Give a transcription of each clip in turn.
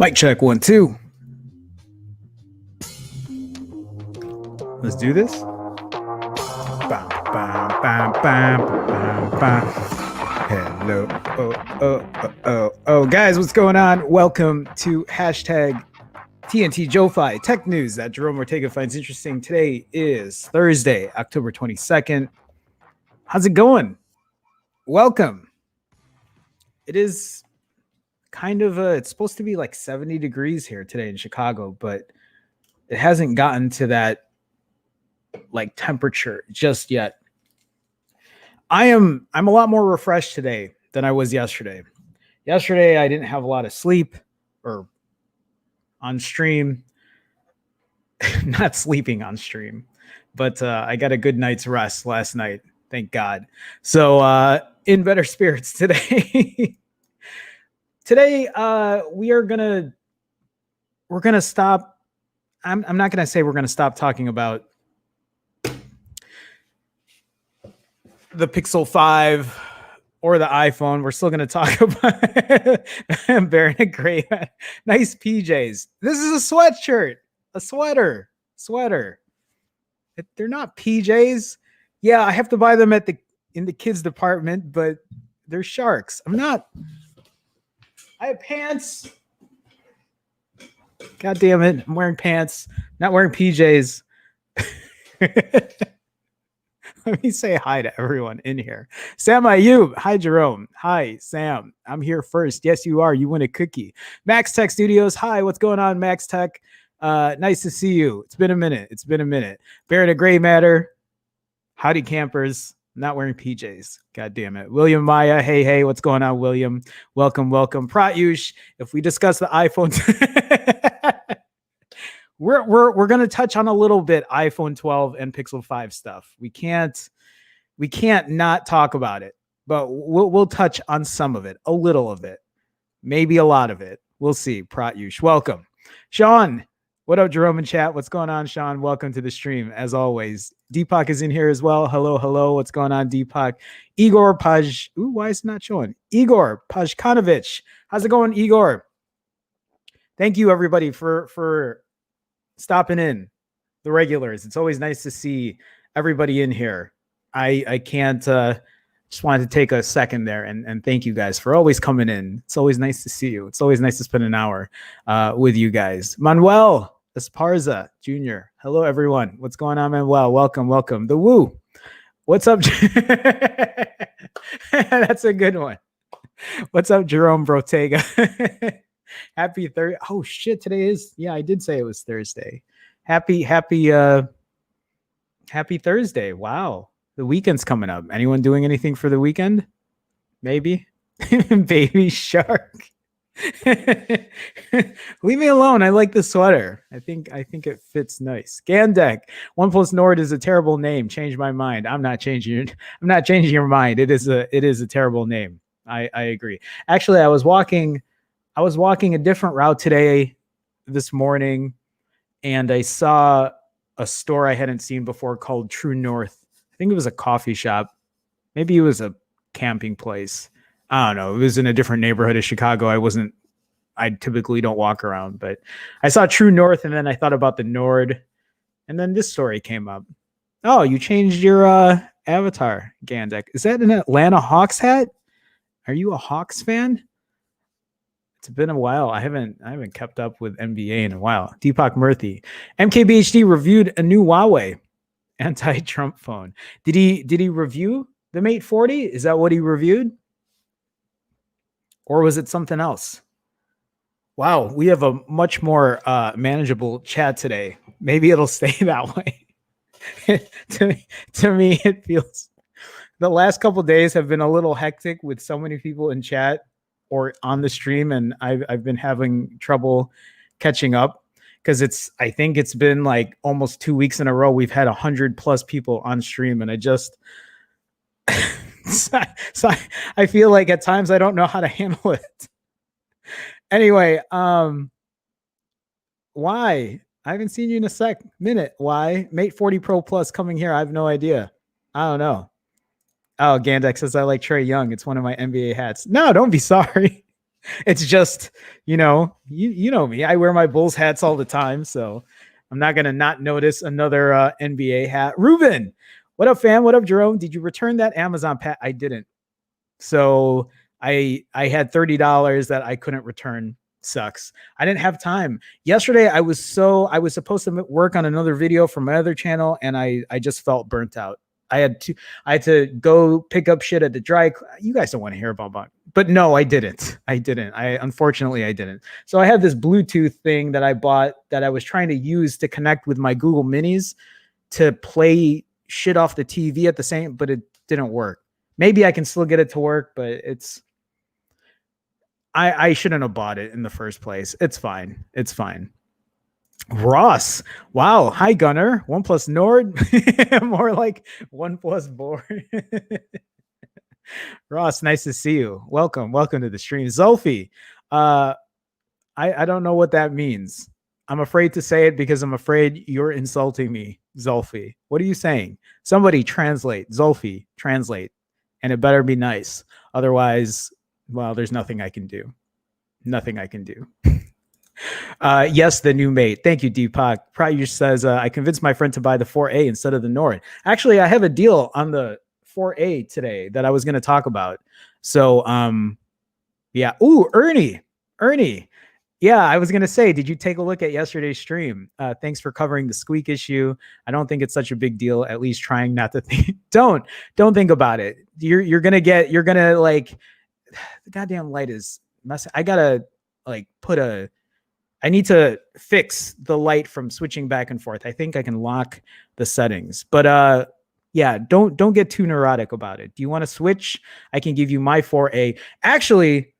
Mic check 1 2. Let's do this. Bam, bam, bam, bam, bam, bam. Hello. Oh, guys, what's going on? Welcome to hashtag TNT JoeFi Tech News that Jerome Ortega finds interesting. Today is Thursday, October 22nd. How's it going? Welcome. It is kind of it's supposed to be like 70 degrees here today in Chicago, but it hasn't gotten to that like temperature just yet. I'm a lot more refreshed today than I was yesterday. Yesterday I didn't have a lot of sleep or on stream. Not sleeping on stream, but I got a good night's rest last night, thank God. So in better spirits today. Today, we're gonna stop. I'm not gonna say we're gonna stop talking about the Pixel 5 or the iPhone. We're still gonna talk about Baron and Gray. Nice PJs. This is a sweatshirt, a sweater. They're not PJs. Yeah, I have to buy them in the kids department, but they're sharks. I have pants. God damn it. I'm wearing pants. Not wearing PJs. Let me say hi to everyone in here. Sam Ayub. Hi, Jerome. Hi, Sam. I'm here first. Yes, you are. You win a cookie. Max Tech Studios. Hi, what's going on, Max Tech? Nice to see you. It's been a minute. Baron of Gray Matter. Howdy, campers. Not wearing PJs. God damn it. William Maya. Hey, what's going on, William? Welcome. Pratyush. If we discuss the iPhone, we're going to touch on a little bit iPhone 12 and Pixel 5 stuff. We can't not talk about it, but we'll touch on some of it, a little of it, maybe a lot of it. We'll see. Pratyush, welcome. Sean, What up, Jerome in chat? What's going on, Sean? Welcome to the stream, as always. Deepak is in here as well. Hello, hello. What's going on, Deepak? Igor Paj. Ooh, why is it not showing? Igor Pajkanovich. How's it going, Igor? Thank you, everybody, for stopping in. The regulars. It's always nice to see everybody in here. I can't just wanted to take a second there and thank you guys for always coming in. It's always nice to see you. It's always nice to spend an hour with you guys. Manuel Esparza Jr. Hello, everyone. What's going on, Manuel? Welcome, welcome. The Woo. What's up? That's a good one. What's up, Jerome Ortega? Happy Thursday. Oh, shit. Today is, yeah, I did say it was Thursday. Happy Thursday. Wow. The weekend's coming up. Anyone doing anything for the weekend? Maybe. Baby shark. Leave me alone. I like the sweater. I think it fits nice. Gandek. OnePlus Nord is a terrible name. Change my mind. I'm not changing your mind. It is a terrible name. I agree. Actually, I was walking a different route today this morning, and I saw a store I hadn't seen before called True North. I think it was a coffee shop. Maybe it was a camping place. I don't know. It was in a different neighborhood of Chicago. I typically don't walk around, but I saw True North, and then I thought about the Nord, and then this story came up. Oh, you changed your avatar, Gandek. Is that an Atlanta Hawks hat? Are you a Hawks fan? It's been a while. I haven't kept up with NBA in a while. Deepak Murthy. MKBHD reviewed a new Huawei anti-Trump phone. Did he review the Mate 40? Is that what he reviewed? Or was it something else? Wow, we have a much more manageable chat today. Maybe it'll stay that way. to me, it feels the last couple of days have been a little hectic with so many people in chat or on the stream, and I've been having trouble catching up because I think it's been like almost 2 weeks in a row we've had 100+ people on stream, and I just so I feel like at times I don't know how to handle it. Anyway, why? I haven't seen you in a minute. Why? Mate 40 Pro Plus coming here. I have no idea. I don't know. Oh, Gandek says I like Trae Young. It's one of my NBA hats. No, don't be sorry. It's just, you know me. I wear my Bulls hats all the time, so I'm not gonna not notice another NBA hat. Ruben, what up, fam? What up, Jerome? Did you return that Amazon pack? I didn't. So I had $30 that I couldn't return. Sucks. I didn't have time. Yesterday I was supposed to work on another video for my other channel, and I just felt burnt out. I had to go pick up shit at the dry. You guys don't want to hear about, but no, I didn't. Unfortunately I didn't. So I had this Bluetooth thing that I bought that I was trying to use to connect with my Google Minis to play shit off the TV at the same, but it didn't work. Maybe I can still get it to work, but I shouldn't have bought it in the first place. It's fine. It's fine. Ross. Wow. Hi, Gunner. OnePlus Nord. More like OnePlus board. Ross, nice to see you. Welcome to the stream. Zolfi. I don't know what that means. I'm afraid to say it because I'm afraid you're insulting me, Zolfi. What are you saying? Somebody translate. Zolfi, translate. And it better be nice. Otherwise, well, there's nothing I can do. Nothing I can do. Yes, the new Mate. Thank you, Deepak. Prayush says, I convinced my friend to buy the 4A instead of the Nord. Actually, I have a deal on the 4A today that I was going to talk about. So, yeah. Ooh, Ernie. Yeah, I was going to say, did you take a look at yesterday's stream? Thanks for covering the squeak issue. I don't think it's such a big deal, at least trying not to think. Don't think about it. You're going to like, the goddamn light is messing. I need to fix the light from switching back and forth. I think I can lock the settings, but yeah, don't get too neurotic about it. Do you want to switch? I can give you my 4A. Actually,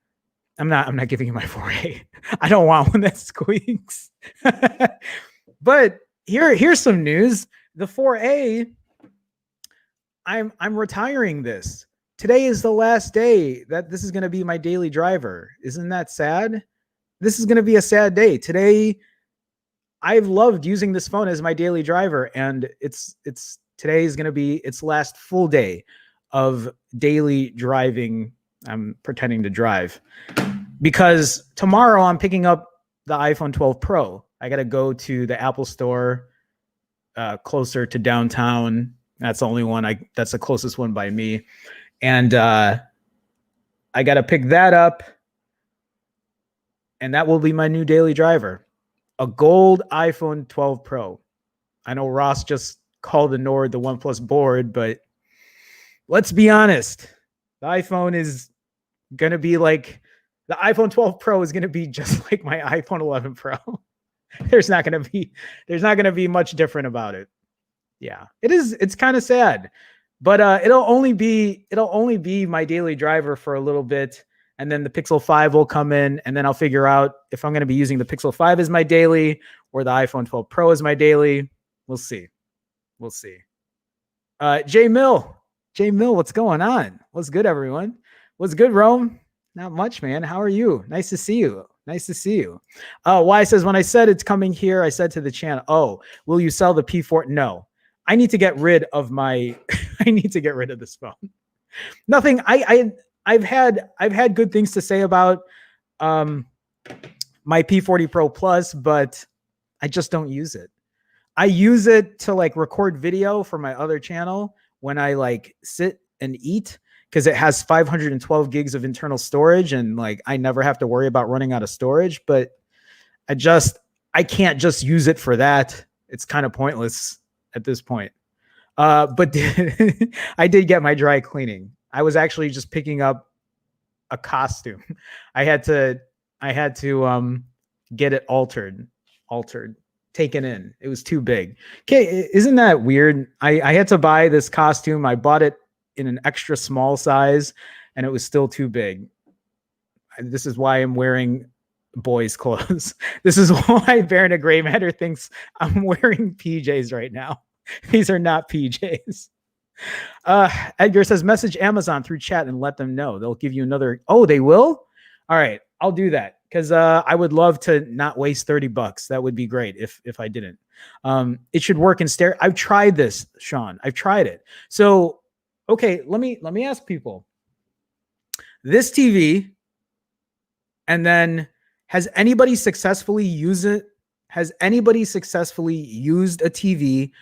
I'm not giving you my 4A. I don't want one that squeaks. But here's some news. The 4A, I'm retiring this. Today is the last day that this is going to be my daily driver. Isn't that sad? This is going to be a sad day. Today, I've loved using this phone as my daily driver, and it's today is going to be its last full day of daily driving. I'm pretending to drive because tomorrow I'm picking up the iPhone 12 Pro. I got to go to the Apple store closer to downtown. That's the only one that's the closest one by me. And I got to pick that up. And that will be my new daily driver. A gold iPhone 12 Pro. I know Ross just called the Nord the OnePlus board, but let's be honest. The iPhone is going to be like the iPhone 12 Pro is going to be just like my iPhone 11 Pro. There's not going to be much different about it. Yeah, it is. It's kind of sad, but it'll only be my daily driver for a little bit. And then the Pixel 5 will come in, and then I'll figure out if I'm going to be using the Pixel 5 as my daily or the iPhone 12 Pro as my daily. We'll see. Jay Mill, what's going on? What's good, everyone? What's good, Rome? Not much, man. How are you? Nice to see you. Y says, when I said it's coming here, I said to the channel, oh, will you sell the P4? No, I need to get rid of I need to get rid of this phone. Nothing. I've had good things to say about my P40 Pro Plus, but I just don't use it. I use it to like record video for my other channel when I like sit and eat, because it has 512 gigs of internal storage, and like I never have to worry about running out of storage. But I can't just use it for that. It's kind of pointless at this point. But I did get my dry cleaning. I was actually just picking up a costume. I had to get it altered, taken in. It was too big. Okay, isn't that weird? I had to buy this costume. I bought it in an extra small size, and it was still too big. This is why I'm wearing boys' clothes. This is why Baron of Grey Matter thinks I'm wearing PJs right now. These are not PJs. Edgar says, message Amazon through chat and let them know. They'll give you another. Oh, they will? All right, I'll do that, because I would love to not waste $30. That would be great if I didn't. It should work in stereo. I've tried this, Sean. I've tried it. So, okay, let me ask people. This TV, and then has anybody successfully used it? Has anybody successfully used a TV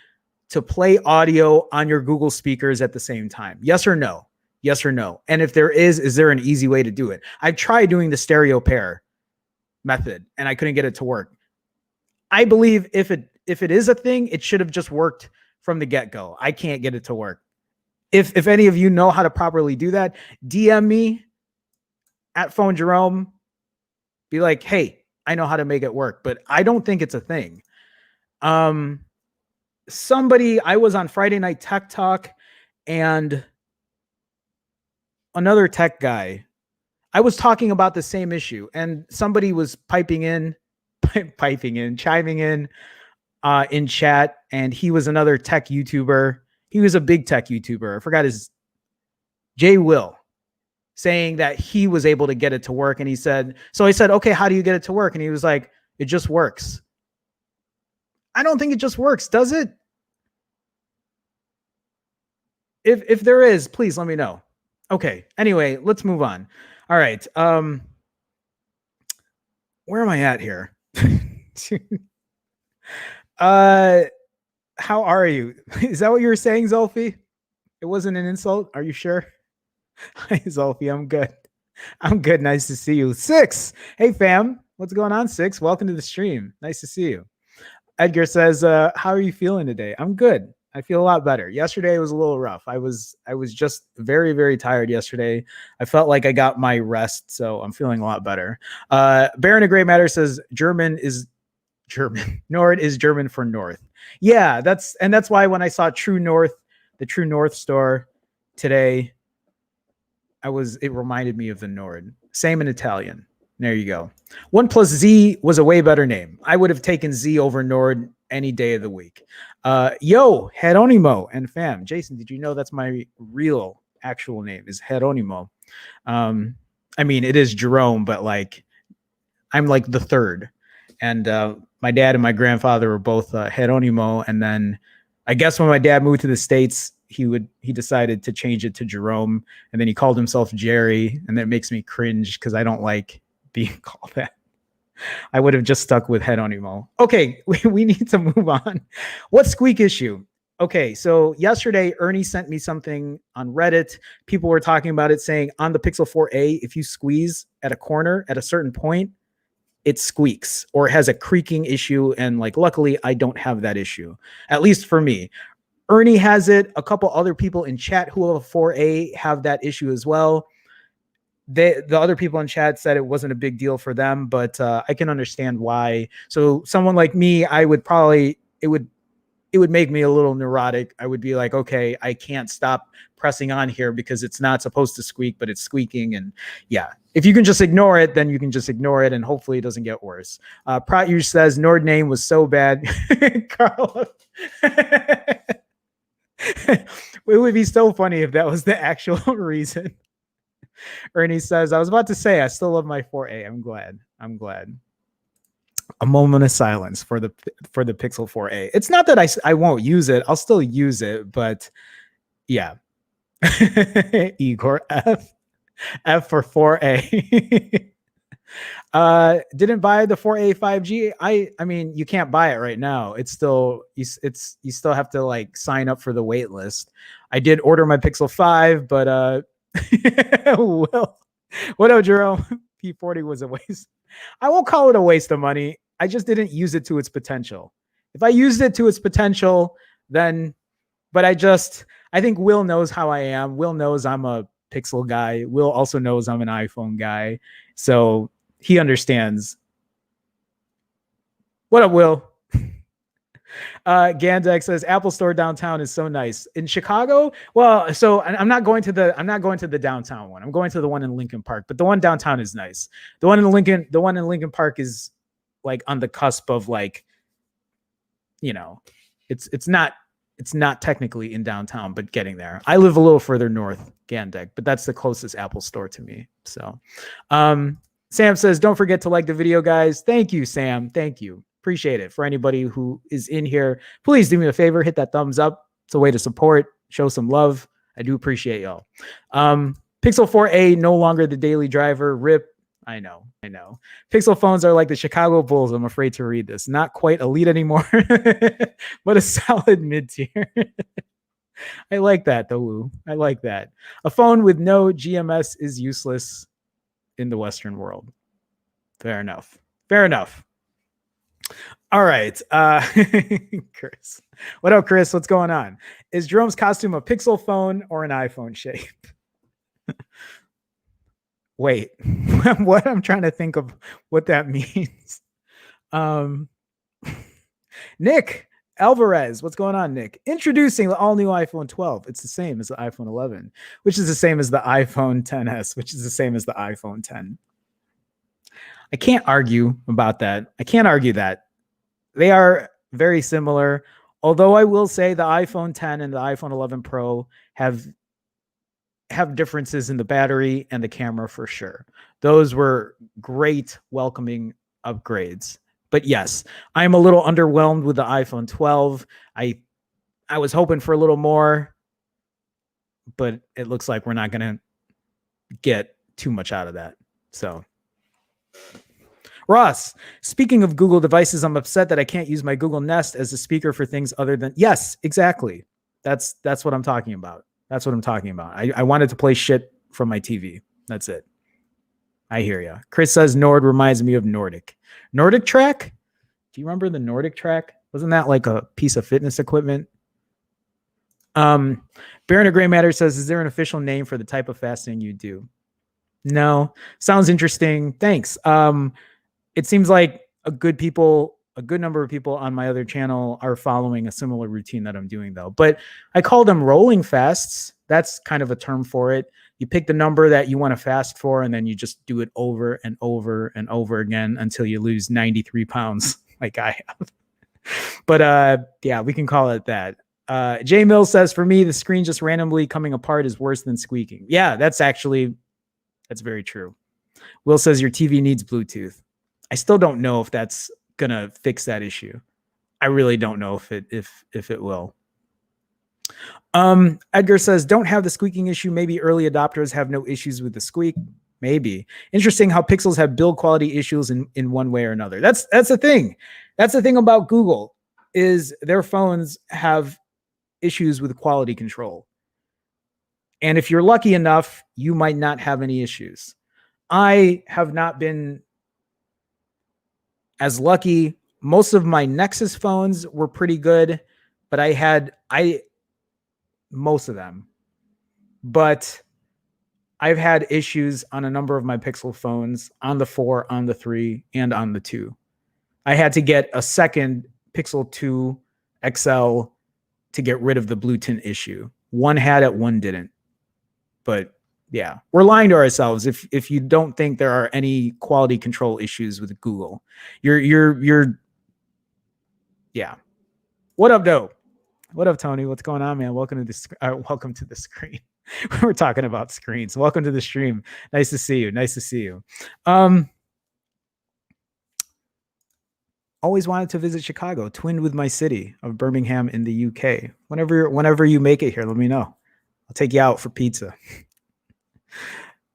to play audio on your Google speakers at the same time? Yes or no? Yes or no? And if there is there an easy way to do it? I've tried doing the stereo pair method, and I couldn't get it to work. I believe if it is a thing, it should have just worked from the get-go. I can't get it to work. If any of you know how to properly do that, DM me at Phone Jerome. Be like, hey, I know how to make it work, but I don't think it's a thing. I was on Friday Night Tech Talk, and another tech guy, I was talking about the same issue, and somebody was chiming in chat, and he was another tech YouTuber. He was a big tech YouTuber. I forgot his Jay Will, saying that he was able to get it to work. And I said, okay, how do you get it to work? And he was like, it just works. I don't think it just works. Does it? If there is, please let me know. Okay. Anyway, let's move on. All right. Where am I at here? How are you? Is that what you were saying, Zolfi? It wasn't an insult. Are you sure? Hi, Zolfi. I'm good. Nice to see you. Six. Hey, fam. What's going on, Six? Welcome to the stream. Nice to see you. Edgar says, how are you feeling today? I'm good. I feel a lot better. Yesterday was a little rough. I was just very, very tired yesterday. I felt like I got my rest, so I'm feeling a lot better. Baron of Grey Matter says Nord is German for North. Yeah, that's why when I saw the True North store today, it reminded me of the Nord. Same in Italian. There you go. OnePlus Z was a way better name. I would have taken Z over Nord any day of the week. Yo, Geronimo and fam. Jason, did you know that's my real actual name is Geronimo? I mean, it is Jerome, but like I'm like the third. And my dad and my grandfather were both Jeronimo. And then I guess when my dad moved to the States, he decided to change it to Jerome, and then he called himself Jerry, and that makes me cringe because I don't like being called that. I would have just stuck with Jeronimo. Okay, we need to move on. What squeak issue? Okay, so yesterday Ernie sent me something on Reddit. People were talking about it, saying on the Pixel 4a, if you squeeze at a corner at a certain point, it squeaks or it has a creaking issue. And like, luckily, I don't have that issue, at least for me. Ernie has it. A couple other people in chat who have a 4a have that issue as well. The other people in chat said it wasn't a big deal for them, but I can understand why. So someone like me, I would probably, it would make me a little neurotic. I would be like, okay, I can't stop pressing on here because it's not supposed to squeak, but it's squeaking. And yeah, if you can just ignore it, then you can just ignore it, and hopefully it doesn't get worse. Pratyush says Nord name was so bad. Carla. It would be so funny if that was the actual reason. Ernie says, I was about to say, I still love my 4a. I'm glad. A moment of silence for the Pixel 4a. It's not that I won't use it. I'll still use it, but yeah. Igor F for 4a. Didn't buy the 4a 5G. I mean, you can't buy it right now. It's still you still have to like sign up for the wait list. I did order my Pixel 5, but well, what up, Jerome? P40 was a waste. I won't call it a waste of money. I just didn't use it to its potential. If I used it to its potential, then, but I think Will knows how I am. Will knows I'm a Pixel guy. Will also knows I'm an iPhone guy. So he understands. What up, Will? Gandex says Apple Store downtown is so nice in Chicago. Well, so I'm not going to the downtown one. I'm going to the one in Lincoln Park, but the one downtown is nice. The one in Lincoln Park is like on the cusp of like, you know, it's not technically in downtown, but getting there. I live a little further north, Gandex, but that's the closest Apple Store to me. So, Sam says, don't forget to like the video, guys. Thank you, Sam. Thank you. Appreciate it. For anybody who is in here, please do me a favor, hit that thumbs up. It's a way to support, show some love. I do appreciate y'all. Pixel 4a no longer the daily driver. RIP. I know. Pixel phones are like the Chicago Bulls. I'm afraid to read this. Not quite elite anymore, but a solid mid-tier. I like that, though, Woo. I like that. A phone with no GMS is useless in the Western world. Fair enough. All right. Chris. What up, Chris? What's going on? Is Jerome's costume a Pixel phone or an iPhone shape? Wait, what? I'm trying to think of what that means. Nick Alvarez, what's going on, Nick? Introducing the all-new iPhone 12. It's the same as the iPhone 11, which is the same as the iPhone 10s, which is the same as the iPhone 10. I can't argue about that. I can't argue that. They are very similar, although I will say the iPhone 10 and the iPhone 11 Pro have differences in the battery and the camera for sure. Those were great, welcoming upgrades. But yes, I'm a little underwhelmed with the iPhone 12. I was hoping for a little more, but it looks like we're not going to get too much out of that. So, Ross, speaking of Google devices, I'm upset that I can't use my Google Nest as a speaker for things other than... Yes, exactly. That's what I'm talking about. That's what I'm talking about. I wanted to play shit from my TV. That's it. I hear you. Chris says Nord reminds me of Nordic. Nordic Track? Do you remember the Nordic Track? Wasn't that like a piece of fitness equipment? Baron of Gray Matter says, is there an official name for the type of fasting you do? No. Sounds interesting. Thanks. It seems like a good number of people on my other channel are following a similar routine that I'm doing, though. But I call them rolling fasts. That's kind of a term for it. You pick the number that you want to fast for, and then you just do it over and over and over again until you lose 93 pounds like I have. But yeah, we can call it that. Jay Mills says, for me, the screen just randomly coming apart is worse than squeaking. Yeah, that's very true. Will says your TV needs Bluetooth. I still don't know if that's gonna fix that issue. I really don't know if it will. Edgar says, don't have the squeaking issue. Maybe early adopters have no issues with the squeak. Maybe. Interesting how Pixels have build quality issues in one way or another. That's the thing. That's the thing about Google, is their phones have issues with quality control. And if you're lucky enough, you might not have any issues. I have not been as lucky. Most of my Nexus phones were pretty good, but most of them. But I've had issues on a number of my Pixel phones, on the 4, on the 3, and on the 2. I had to get a second Pixel 2 XL to get rid of the blue tint issue. One had it, one didn't. But yeah, we're lying to ourselves if you don't think there are any quality control issues with Google. You're yeah. What up, though? What up, Tony? What's going on, man? Welcome to the screen. We're talking about screens. Welcome to the stream. Nice to see you. Nice to see you. Always wanted to visit Chicago, twinned with my city of Birmingham in the UK. Whenever you make it here, let me know. I'll take you out for pizza.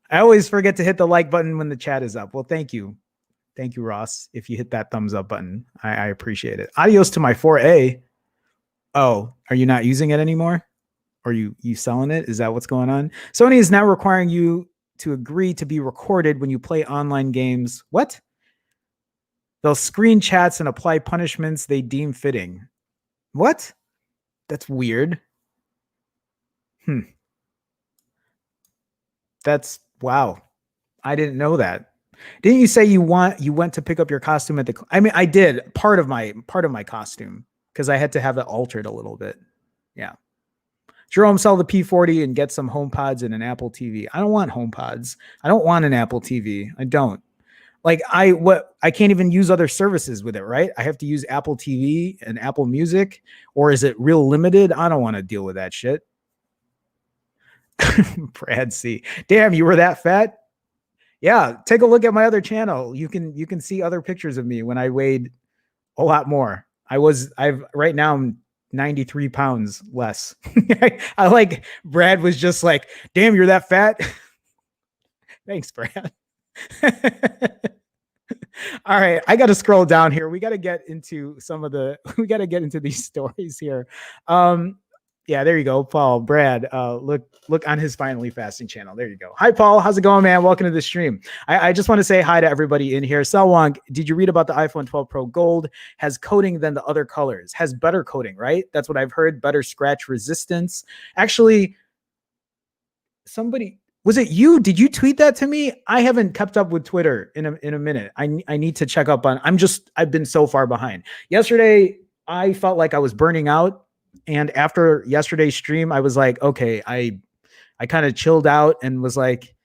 I always forget to hit the like button when the chat is up. Well, thank you. Thank you, Ross. If you hit that thumbs up button, I appreciate it. Adios to my 4A. Oh, are you not using it anymore? Are you selling it? Is that what's going on? Sony is now requiring you to agree to be recorded when you play online games. What? They'll screen chats and apply punishments they deem fitting. What? That's weird. That's wow. I didn't know that. Didn't you say you went to pick up your costume at the? I mean, I did part of my costume because I had to have it altered a little bit. Yeah. Jerome, sell the P40 and get some HomePods and an Apple TV. I don't want HomePods. I don't want an Apple TV. I don't. Like I can't even use other services with it, right? I have to use Apple TV and Apple Music, or is it real limited? I don't want to deal with that shit. Brad C. Damn, you were that fat? Yeah, take a look at my other channel. You can see other pictures of me when I weighed a lot more. Right now I'm 93 pounds less. I like Brad was just like, damn, you're that fat. Thanks, Brad. All right, I got to scroll down here. We got to get into these stories here. Yeah, there you go, Paul. Brad, look on his Finally Fasting channel. There you go. Hi, Paul. How's it going, man? Welcome to the stream. I just want to say hi to everybody in here. Selwong, did you read about the iPhone 12 Pro Gold? Has coating than the other colors. Has better coating, right? That's what I've heard. Better scratch resistance. Actually, was it you? Did you tweet that to me? I haven't kept up with Twitter in a minute. I need to check up on. I've been so far behind. Yesterday, I felt like I was burning out. And after yesterday's stream, I was like, okay, I kind of chilled out and was like,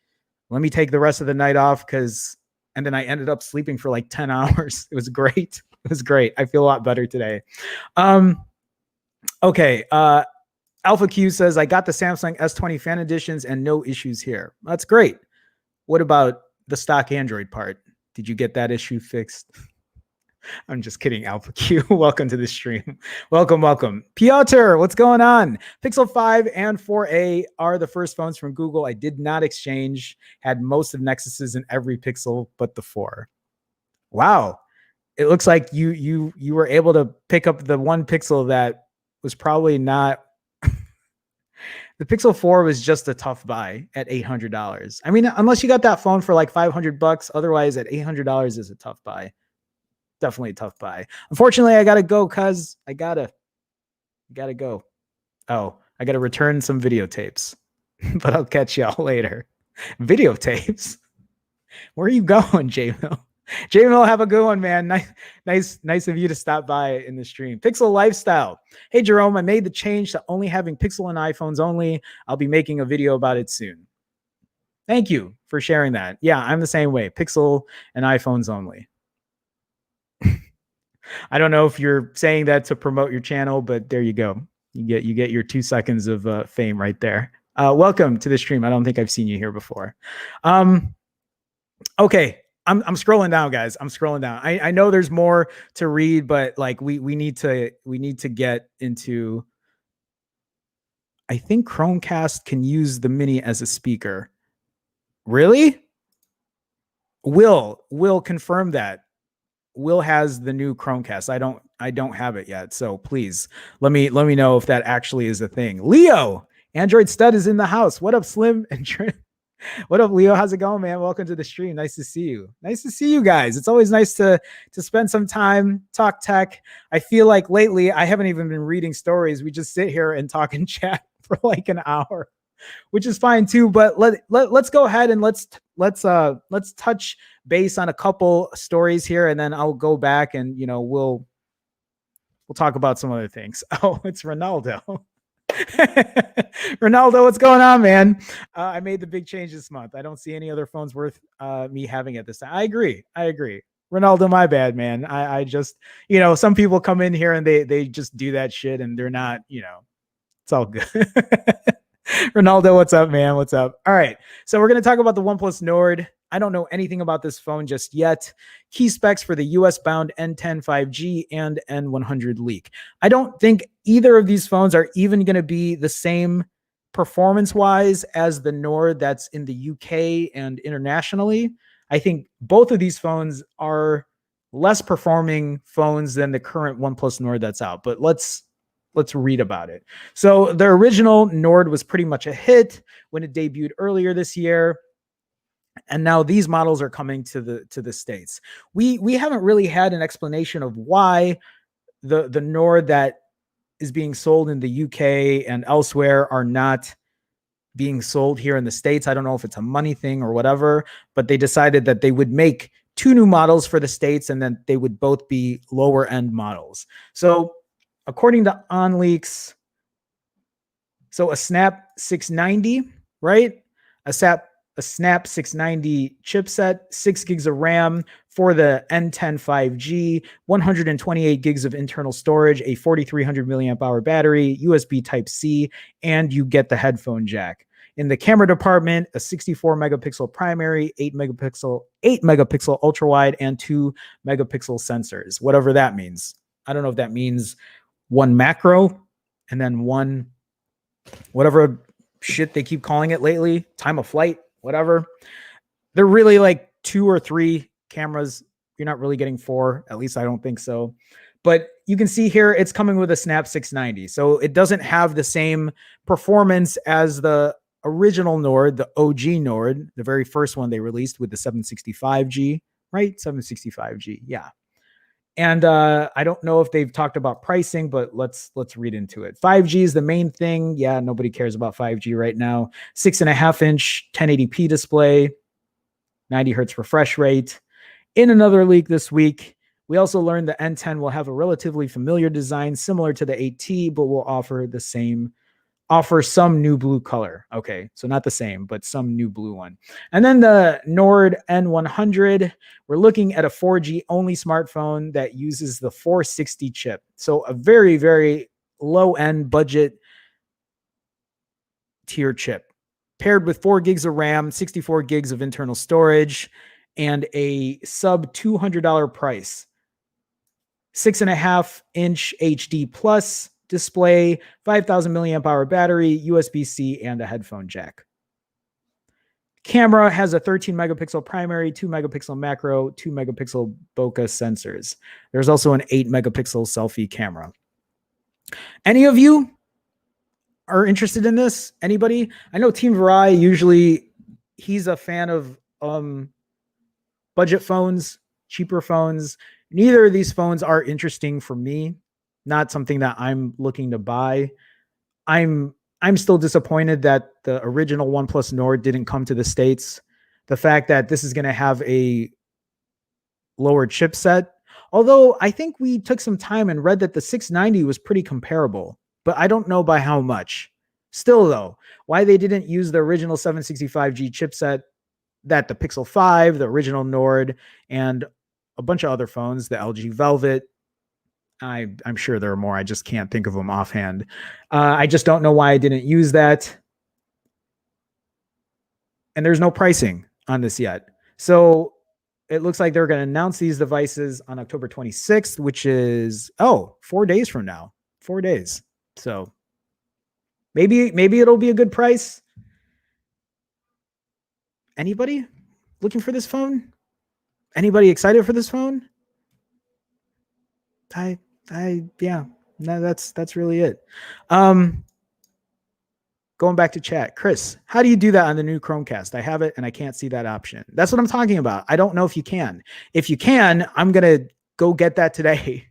let me take the rest of the night off and then I ended up sleeping for like 10 hours. It was great. It was great. I feel a lot better today. Okay. Alpha Q says, I got the Samsung S20 fan editions and no issues here. That's great. What about the stock Android part? Did you get that issue fixed? I'm just kidding, Alpha Q. Welcome to the stream. Welcome. Piotr, what's going on? Pixel 5 and 4a are the first phones from Google I did not exchange. Had most of Nexuses in every Pixel but the 4. Wow. It looks like you were able to pick up the one Pixel that was probably not. The Pixel 4 was just a tough buy at $800. I mean, unless you got that phone for like $500, otherwise at $800 is a tough buy. Definitely a tough buy. Unfortunately, I gotta go because I gotta go. Oh, I gotta return some videotapes, but I'll catch y'all later. Videotapes? Where are you going, J-Mill? J-Mill, have a good one, man. Nice of you to stop by in the stream. Pixel Lifestyle. Hey, Jerome, I made the change to only having Pixel and iPhones only. I'll be making a video about it soon. Thank you for sharing that. Yeah, I'm the same way. Pixel and iPhones only. I don't know if you're saying that to promote your channel, but there you go. You get your 2 seconds of fame right there. Welcome to the stream. I don't think I've seen you here before. Okay. I'm scrolling down, guys. I'm scrolling down. I know there's more to read, but like we need to get into. I think Chromecast can use the Mini as a speaker. Really? Will confirm that. Will has the new Chromecast. I don't have it yet. So please let me know if that actually is a thing. Leo, Android Stud is in the house. What up, Slim and What up, Leo? How's it going, man? Welcome to the stream. Nice to see you. Nice to see you guys. It's always nice to spend some time, talk tech. I feel like lately I haven't even been reading stories. We just sit here and talk and chat for like an hour, which is fine too. But let's go ahead and let's touch base on a couple stories here, and then I'll go back and we'll talk about some other things. Oh, it's Ronaldo. Ronaldo, what's going on, man? I made the big change this month. I don't see any other phones worth me having at this time. I agree. Ronaldo, my bad, man. I just, some people come in here and they just do that shit and they're not, it's all good. Ronaldo, what's up, man? What's up? All right. So we're going to talk about the OnePlus Nord. I don't know anything about this phone just yet. Key specs for the US bound N10 5G and N100 leak. I don't think either of these phones are even going to be the same performance wise as the Nord that's in the UK and internationally. I think both of these phones are less performing phones than the current OnePlus Nord that's out. But let's read about it. So the original Nord was pretty much a hit when it debuted earlier this year. And now these models are coming to the States. We haven't really had an explanation of why the Nord that is being sold in the UK and elsewhere are not being sold here in the States. I don't know if it's a money thing or whatever, but they decided that they would make two new models for the States and then they would both be lower end models. So according to OnLeaks, so a Snap 690, right? A Snap 690 chipset, 6 gigs of RAM for the N10 5G, 128 gigs of internal storage, a 4,300 milliamp hour battery, USB Type-C, and you get the headphone jack. In the camera department, a 64 megapixel primary, 8 megapixel ultra wide, and 2 megapixel sensors, whatever that means. I don't know if that means one macro and then one, whatever shit they keep calling it lately, time of flight, whatever. They're really like 2 or 3 cameras. You're not really getting 4. At least I don't think so. But you can see here, it's coming with a Snap 690. So it doesn't have the same performance as the original Nord, the OG Nord, the very first one they released with the 765G, right? 765G. Yeah. And I don't know if they've talked about pricing, but let's read into it. 5G is the main thing. Yeah, nobody cares about 5G right now. 6.5-inch 1080p display, 90 hertz refresh rate. In another leak this week, we also learned the N10 will have a relatively familiar design similar to the 8T, but will offer some new blue color. Okay, so not the same, but some new blue one. And then the Nord N100, we're looking at a 4G only smartphone that uses the 460 chip. So a very, very low end budget tier chip paired with 4 gigs of RAM, 64 gigs of internal storage, and a sub $200 price. 6.5-inch HD plus display, 5,000 milliamp hour battery, USB-C, and a headphone jack. Camera has a 13 megapixel primary, 2 megapixel macro, 2 megapixel bokeh sensors. There's also an 8 megapixel selfie camera. Any of you are interested in this? Anybody? I know Team Virai, usually he's a fan of budget phones, cheaper phones. Neither of these phones are interesting for me. Not something that I'm looking to buy. I'm still disappointed that the original OnePlus Nord didn't come to the States. The fact that this is going to have a lower chipset, although I think we took some time and read that the 690 was pretty comparable, but I don't know by how much. Still though, why they didn't use the original 765G chipset that the Pixel 5, the original Nord, and a bunch of other phones, the LG Velvet, I'm sure there are more. I just can't think of them offhand. I just don't know why I didn't use that. And there's no pricing on this yet. So it looks like they're going to announce these devices on October 26th, which is 4 days from now. 4 days. So maybe it'll be a good price. Anybody looking for this phone? Anybody excited for this phone? Yeah. No, that's really it. Going back to chat, Chris, how do you do that on the new Chromecast? I have it and I can't see that option. That's what I'm talking about. I don't know if you can. If you can, I'm gonna go get that today.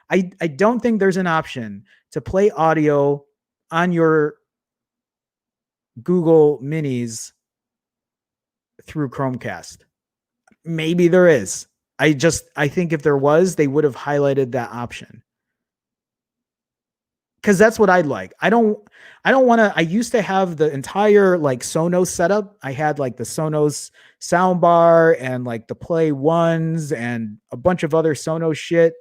I don't think there's an option to play audio on your Google Minis through Chromecast. Maybe there is. I think if there was, they would have highlighted that option. Because that's what I'd like. I don't want to. I used to have the entire like Sonos setup. I had like the Sonos soundbar and like the Play Ones and a bunch of other Sonos shit.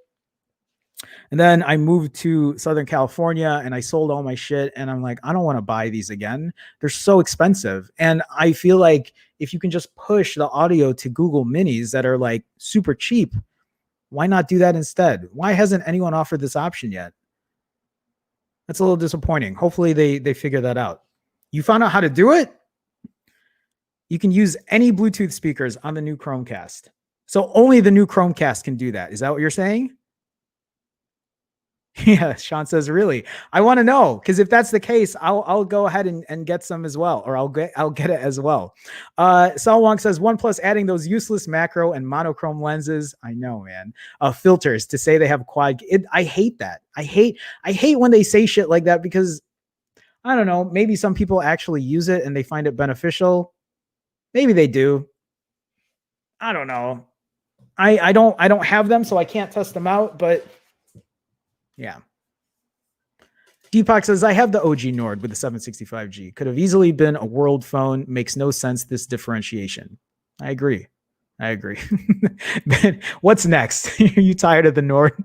And then I moved to Southern California and I sold all my shit. And I'm like, I don't want to buy these again. They're so expensive. And I feel like if you can just push the audio to Google Minis that are like super cheap, why not do that instead? Why hasn't anyone offered this option yet? That's a little disappointing. Hopefully they figure that out. You found out how to do it? You can use any Bluetooth speakers on the new Chromecast. So only the new Chromecast can do that. Is that what you're saying? Yeah, Sean says, really? I want to know, because if that's the case, I'll go ahead and get some as well, or I'll get it as well. Sal Wong says, OnePlus adding those useless macro and monochrome lenses. I know, man. Filters to say they have quad. I hate that. I hate when they say shit like that, because I don't know. Maybe some people actually use it and they find it beneficial. Maybe they do. I don't know. I don't have them, so I can't test them out, but yeah. Deepak says, I have the OG Nord with the 765G. Could have easily been a world phone. Makes no sense, this differentiation. I agree. Ben, what's next? Are you tired of the Nord,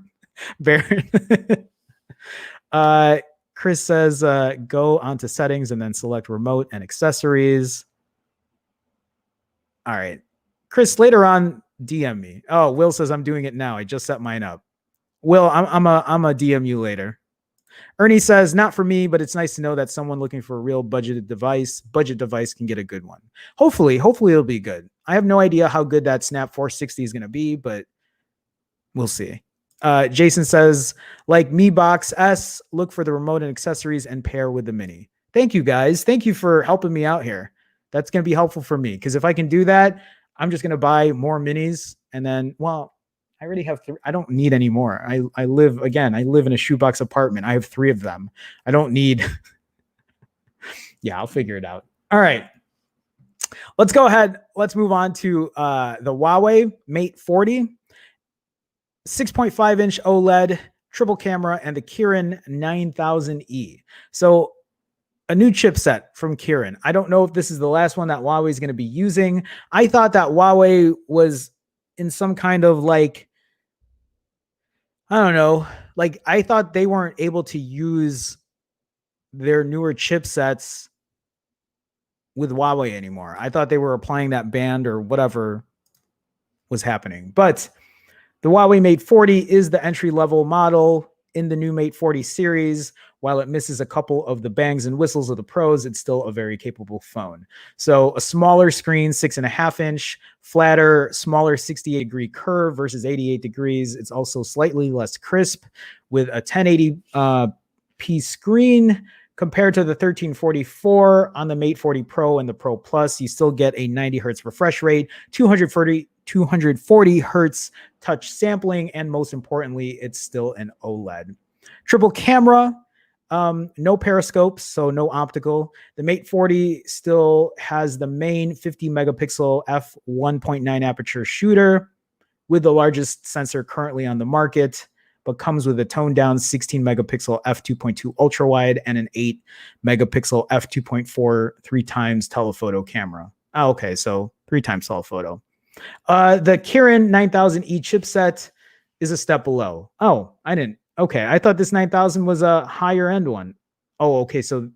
Baron? Chris says, go onto settings and then select remote and accessories. All right. Chris, later on, DM me. Oh, Will says, I'm doing it now. I just set mine up. Will, I'm a DM you later. Ernie says, not for me, but it's nice to know that someone looking for a real budget device can get a good one. Hopefully it'll be good. I have no idea how good that Snap 460 is going to be, but we'll see. Jason says, like Mi Box S, look for the remote and accessories and pair with the Mini. Thank you, guys. Thank you for helping me out here. That's going to be helpful for me, because if I can do that, I'm just going to buy more Minis, and then, well, I already have 3. I don't need any more. I live in a shoebox apartment. I have 3 of them. I don't need. Yeah, I'll figure it out. All right. Let's go ahead. Let's move on to the Huawei Mate 40, 6.5-inch OLED, triple camera, and the Kirin 9000E. So a new chipset from Kirin. I don't know if this is the last one that Huawei is going to be using. I thought that Huawei was in some kind of like, I don't know, like I thought they weren't able to use their newer chipsets with Huawei anymore. I thought they were applying that ban or whatever was happening. But the Huawei Mate 40 is the entry-level model in the new Mate 40 series. While it misses a couple of the bangs and whistles of the pros, it's still a very capable phone. So a smaller screen, 6.5-inch, flatter, smaller 68-degree curve versus 88 degrees. It's also slightly less crisp with a 1080p screen compared to the 1344 on the Mate 40 Pro and the Pro Plus. You still get a 90 hertz refresh rate, 240 hertz touch sampling, and most importantly, it's still an OLED. Triple camera. No periscopes, so no optical. The Mate 40 still has the main 50 megapixel f1.9 aperture shooter with the largest sensor currently on the market, but comes with a toned down 16 megapixel f2.2 ultra wide and an 8 megapixel f2.4 3 times telephoto camera. Oh, okay, so 3 times telephoto. The Kirin 9000E chipset is a step below. Oh, I didn't. Okay, I thought this 9000 was a higher end one. Oh, okay, so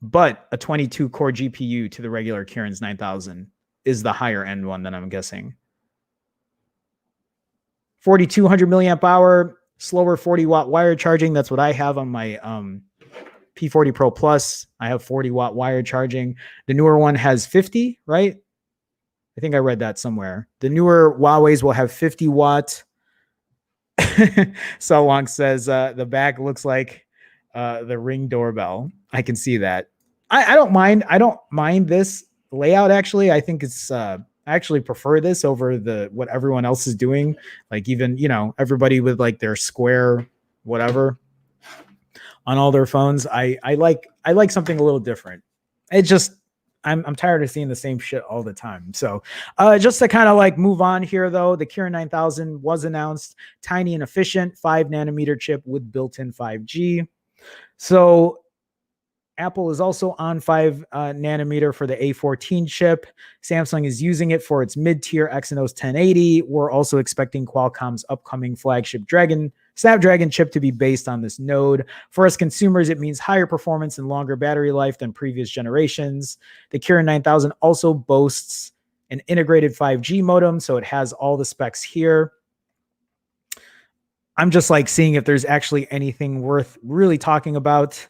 but a 22 core GPU to the regular Kirin's 9000 is the higher end one that I'm guessing. 4,200 milliamp hour, slower 40-watt wire charging. That's what I have on my P40 Pro Plus. I have 40-watt wire charging. The newer one has 50, right? I think I read that somewhere. The newer Huawei's will have 50-watt. So Long says the back looks like the Ring doorbell. I can see that. I don't mind. I don't mind this layout, actually. I think it's I actually prefer this over what everyone else is doing. Like even, everybody with like their square whatever on all their phones. I like something a little different. It just I'm tired of seeing the same shit all the time. So just to kind of like move on here, though, the Kirin 9000 was announced. Tiny and efficient 5-nanometer chip with built-in 5G. So Apple is also on 5 nanometer for the A14 chip. Samsung is using it for its mid-tier Exynos 1080. We're also expecting Qualcomm's upcoming flagship Snapdragon chip to be based on this node. For us consumers, it means higher performance and longer battery life than previous generations. The Kirin 9000 also boasts an integrated 5G modem, so it has all the specs here. I'm just like seeing if there's actually anything worth really talking about.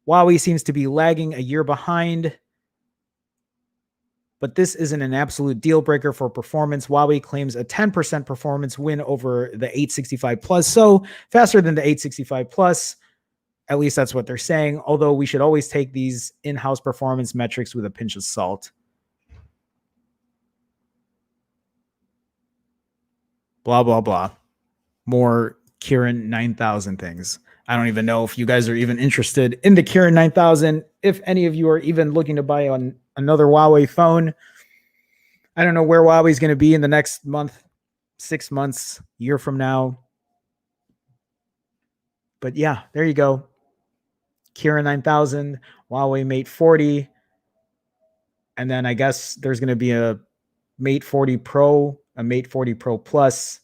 Huawei seems to be lagging a year behind, but this isn't an absolute deal breaker for performance. Huawei claims a 10% performance win over the 865 Plus, so faster than the 865 Plus. At least that's what they're saying, although we should always take these in-house performance metrics with a pinch of salt. Blah, blah, blah. More Kirin 9000 things. I don't even know if you guys are even interested in the Kirin 9000. If any of you are even looking to buy another Huawei phone, I don't know where Huawei is going to be in the next month, 6 months, year from now. But yeah, there you go. Kirin 9000, Huawei Mate 40. And then I guess there's going to be a Mate 40 Pro, a Mate 40 Pro Plus,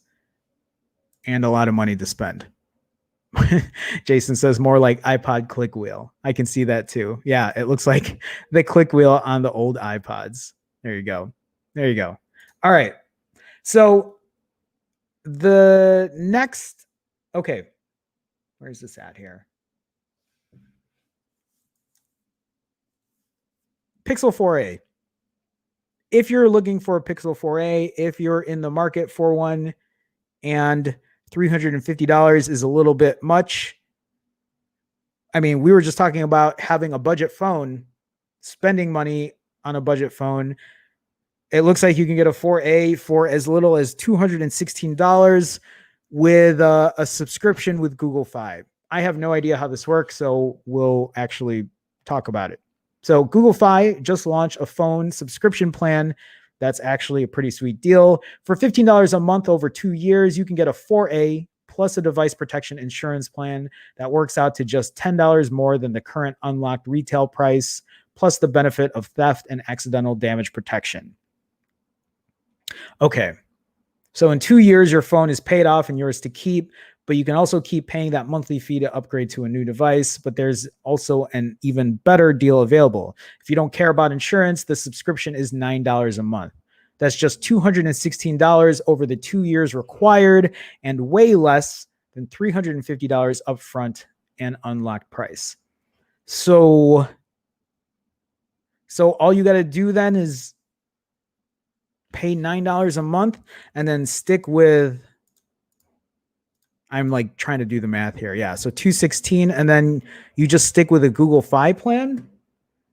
and a lot of money to spend. Jason says more like iPod click wheel. I can see that too. Yeah, it looks like the click wheel on the old iPods. There you go. There you go. All right. So the next, okay, where's this at here? Pixel 4a. If you're looking for a Pixel 4a, if you're in the market for one, and $350 is a little bit much. I mean, we were just talking about having a budget phone, spending money on a budget phone. It looks like you can get a 4A for as little as $216 with a subscription with Google Fi. I have no idea how this works, so we'll actually talk about it. So Google Fi just launched a phone subscription plan. That's actually a pretty sweet deal. For $15 a month over 2 years, you can get a 4A plus a device protection insurance plan that works out to just $10 more than the current unlocked retail price, plus the benefit of theft and accidental damage protection. Okay, so in 2 years, your phone is paid off and yours to keep, but you can also keep paying that monthly fee to upgrade to a new device. But there's also an even better deal available. If you don't care about insurance, the subscription is $9 a month. That's just $216 over the 2 years required and way less than $350 upfront and unlocked price. So all you got to do then is pay $9 a month and then stick with, I'm like trying to do the math here. Yeah. So $216, and then you just stick with a Google Fi plan.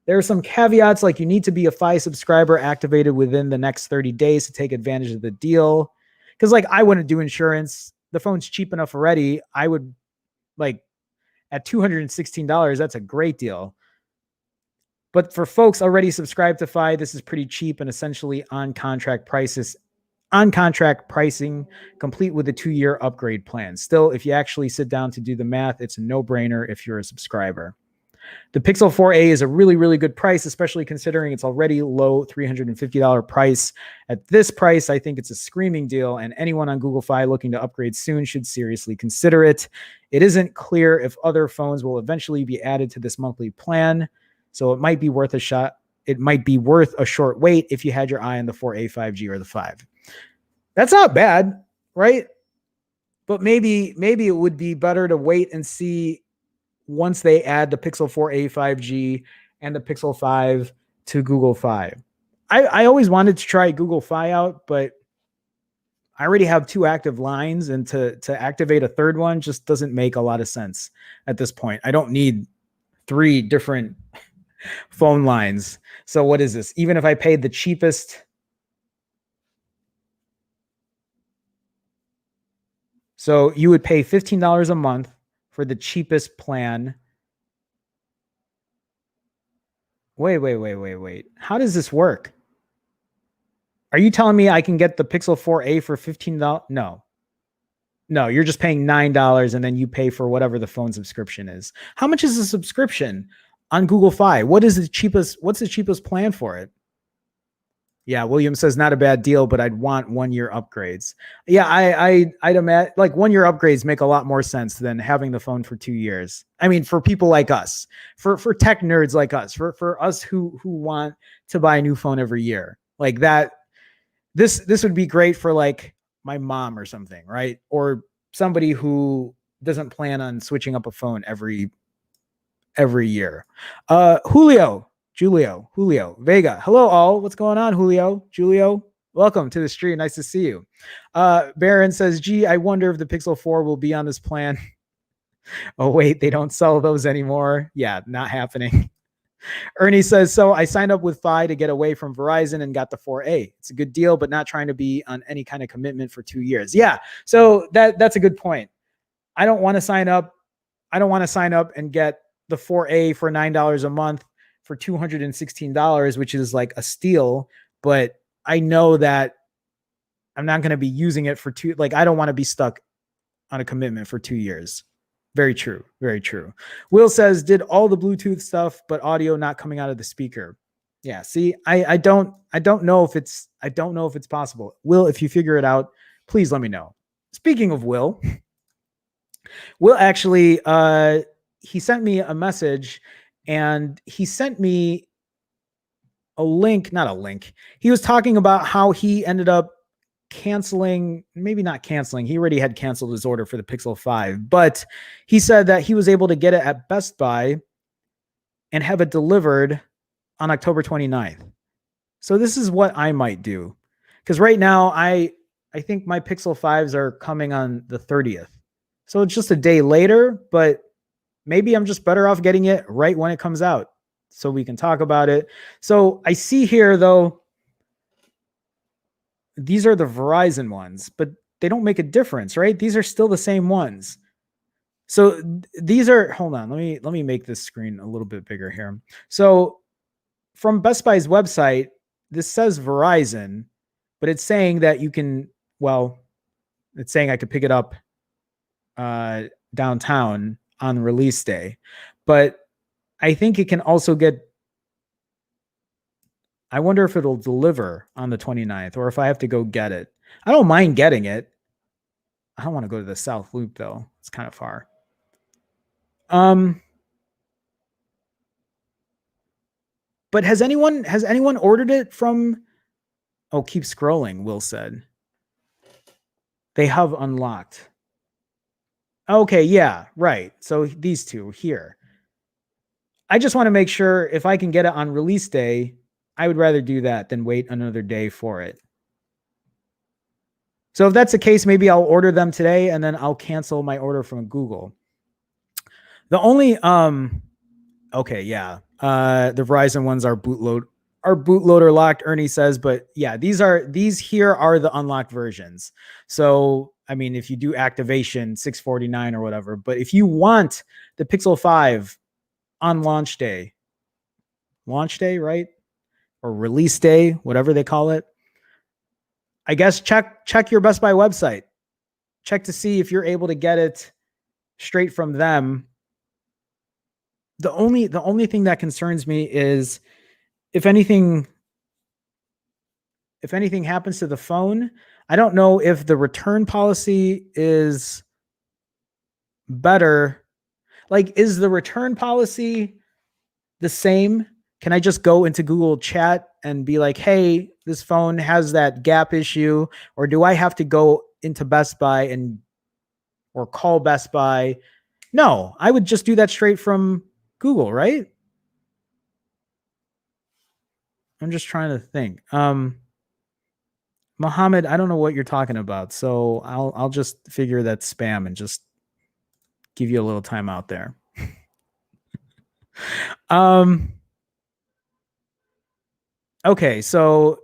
There are some caveats, like you need to be a Fi subscriber activated within the next 30 days to take advantage of the deal. Because like I wouldn't do insurance. The phone's cheap enough already. I would like at $216, that's a great deal. But for folks already subscribed to Fi, this is pretty cheap and essentially on contract pricing, complete with a 2-year upgrade plan. Still, if you actually sit down to do the math, it's a no-brainer if you're a subscriber. The Pixel 4a is a really, really good price, especially considering it's already low $350 price. At this price, I think it's a screaming deal, and anyone on Google Fi looking to upgrade soon should seriously consider it. It isn't clear if other phones will eventually be added to this monthly plan, so it might be worth a shot it might be worth a short wait if you had your eye on the 4A 5G or the 5. That's not bad, right? But maybe it would be better to wait and see once they add the Pixel 4a 5G and the Pixel 5 to Google Fi. I always wanted to try Google Fi out, but I already have 2 active lines, and to activate a third one just doesn't make a lot of sense at this point. I don't need 3 different phone lines. So what is this? Even if I paid the cheapest, so you would pay $15 a month for the cheapest plan. Wait. How does this work? Are you telling me I can get the Pixel 4a for $15? No, you're just paying $9 and then you pay for whatever the phone subscription is. How much is the subscription on Google Fi? What's the cheapest plan for it? Yeah, William says not a bad deal, but I'd want 1-year upgrades. Yeah, I'd imagine like 1-year upgrades make a lot more sense than having the phone for 2 years. I mean, for people like us, for tech nerds like us, for us who want to buy a new phone every year, like that. This would be great for like my mom or something, right? Or somebody who doesn't plan on switching up a phone every year. Julio, Vega. Hello, all. What's going on, Julio? Welcome to the stream. Nice to see you. Baron says, gee, I wonder if the Pixel 4 will be on this plan. Oh, wait, they don't sell those anymore. Yeah, not happening. Ernie says, so I signed up with Fi to get away from Verizon and got the 4A. It's a good deal, but not trying to be on any kind of commitment for 2 years. Yeah, so that's a good point. I don't want to sign up and get the 4A for $9 a month for $216, which is like a steal. But I know that I'm not going to be using it for I don't want to be stuck on a commitment for 2 years. Very true. Will says, did all the Bluetooth stuff, but audio not coming out of the speaker. Yeah. See, I don't know if it's possible. Will, if you figure it out, please let me know. Speaking of Will actually, he sent me a message and he sent me a link, not a link. He was talking about how he ended up maybe not canceling. He already had canceled his order for the Pixel 5, but he said that he was able to get it at Best Buy and have it delivered on October 29th. So this is what I might do. Because right now, I think my Pixel 5s are coming on the 30th. So it's just a day later, but maybe I'm just better off getting it right when it comes out so we can talk about it. So I see here, though, these are the Verizon ones, but they don't make a difference, right? These are still the same ones. So these are, hold on, let me make this screen a little bit bigger here. So from Best Buy's website, this says Verizon, but it's saying that you can, it's saying I could pick it up downtown on release day, but I think it can also I wonder if it'll deliver on the 29th or if I have to go get it. I don't mind getting it. I don't want to go to the South Loop though. It's kind of far. But has anyone ordered it from, keep scrolling, Will said. They have unlocked. Okay, yeah, right. So these two here. I just want to make sure if I can get it on release day, I would rather do that than wait another day for it. So if that's the case, maybe I'll order them today and then I'll cancel my order from Google. The only, okay, yeah. The Verizon ones are bootloader locked, Ernie says, but yeah, these here are the unlocked versions. So, I mean, if you do activation, $649 or whatever, but if you want the Pixel 5 on launch day, right? Or release day, whatever they call it. I guess check your Best Buy website. Check to see if you're able to get it straight from them. The only thing that concerns me is if anything happens to the phone, I don't know if the return policy is better. Like, is the return policy the same? Can I just go into Google Chat and be like, hey, this phone has that gap issue? Or do I have to go into Best Buy or call Best Buy? No, I would just do that straight from Google, right? I'm just trying to think. Mohammed, I don't know what you're talking about, so I'll just figure that's spam and just give you a little time out there. Okay, so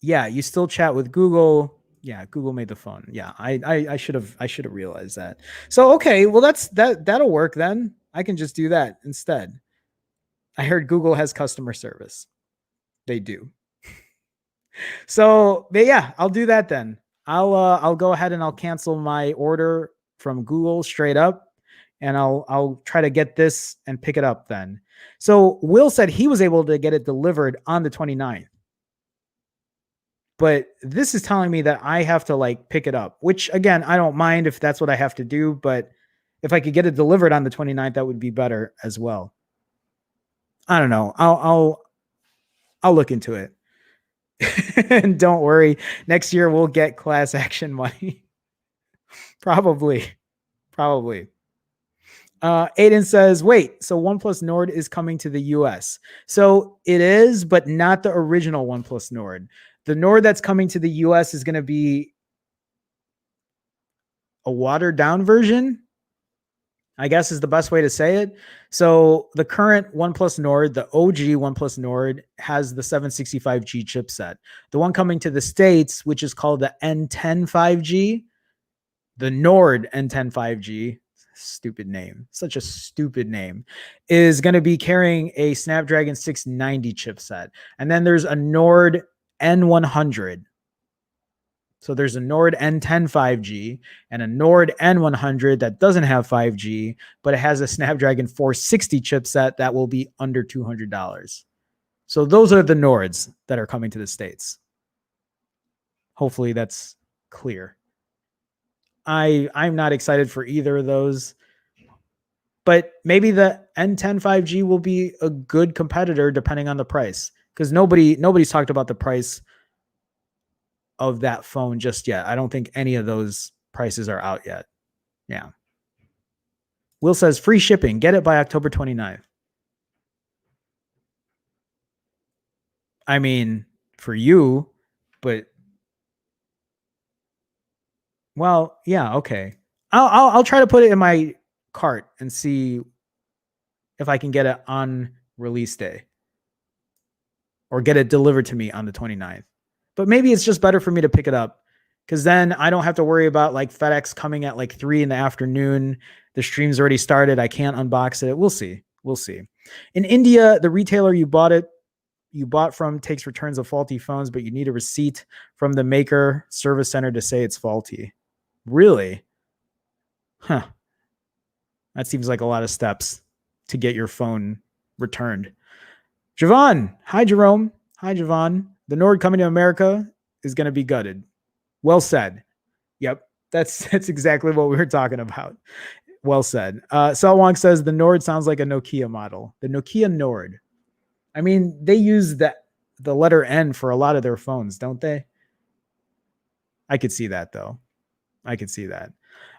yeah, you still chat with Google. Yeah, Google made the phone. Yeah, I should have realized that. So okay, well that'll work then. I can just do that instead. I heard Google has customer service. They do. So, but yeah, I'll do that then. I'll go ahead and I'll cancel my order from Google straight up, and I'll try to get this and pick it up then. So Will said he was able to get it delivered on the 29th. But this is telling me that I have to like pick it up, which again, I don't mind if that's what I have to do, but if I could get it delivered on the 29th, that would be better as well. I don't know. I'll look into it. And don't worry, next year we'll get class action money. Probably. Aiden says, wait, so OnePlus Nord is coming to the US. So it is, but not the original OnePlus Nord. The Nord that's coming to the US is going to be a watered down version, I guess is the best way to say it. So the current OnePlus Nord, the OG OnePlus Nord, has the 765G chipset. The one coming to the States, which is called the N10 5G, the Nord N10 5G, stupid name, such a stupid name, is going to be carrying a Snapdragon 690 chipset. And then there's a Nord N100. So there's a Nord N10 5G and a Nord N100 that doesn't have 5G, but it has a Snapdragon 460 chipset that will be under $200. So those are the Nords that are coming to the States. Hopefully that's clear. I'm not excited for either of those, but maybe the N10 5G will be a good competitor depending on the price, because nobody's talked about the price of that phone just yet. I don't think any of those prices are out yet. Yeah. Will says free shipping. Get it by October 29th. I mean, for you, but well, yeah, okay. I'll try to put it in my cart and see if I can get it on release day or get it delivered to me on the 29th. But maybe it's just better for me to pick it up, because then I don't have to worry about like FedEx coming at like 3 p.m. The stream's already started. I can't unbox it. We'll see. In India, the retailer you bought from takes returns of faulty phones, but you need a receipt from the maker service center to say it's faulty. Really? Huh. That seems like a lot of steps to get your phone returned. Javon. Hi, Jerome. Hi, Javon. The Nord coming to America is going to be gutted. Well said. Yep. That's exactly what we were talking about. Well said. Selwong says the Nord sounds like a Nokia model. The Nokia Nord. I mean, they use the letter N for a lot of their phones, don't they? I could see that, though. I could see that.